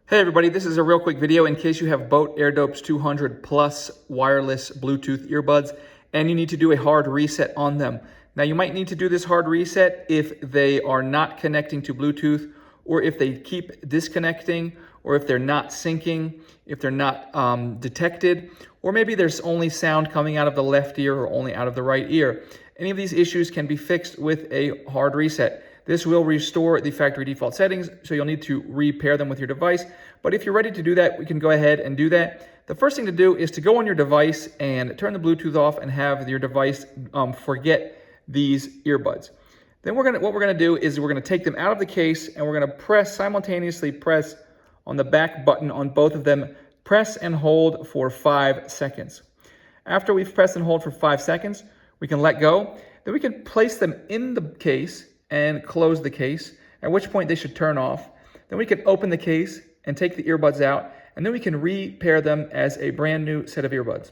Hey everybody, this is a real quick video in case you have boAt Airdopes 200 Plus wireless Bluetooth earbuds and you need to do a hard reset on them. Now you might need to do this hard reset if they are not connecting to Bluetooth, or if they keep disconnecting, or if they're not syncing, if they're not detected, or maybe there's only sound coming out of the left ear or only out of the right ear. Any of these issues can be fixed with a hard reset. This will restore the factory default settings, so you'll need to repair them with your device. But if you're ready to do that, we can go ahead and do that. The first thing to do is to go on your device and turn the Bluetooth off and have your device forget these earbuds. Then what we're gonna do is we're gonna take them out of the case and we're gonna simultaneously press on the back button on both of them. Press and hold for 5 seconds. After we've pressed and hold for 5 seconds, we can let go. Then we can place them in the case and close the case, at which point they should turn off. Then we can open the case and take the earbuds out, and then we can repair them as a brand new set of earbuds.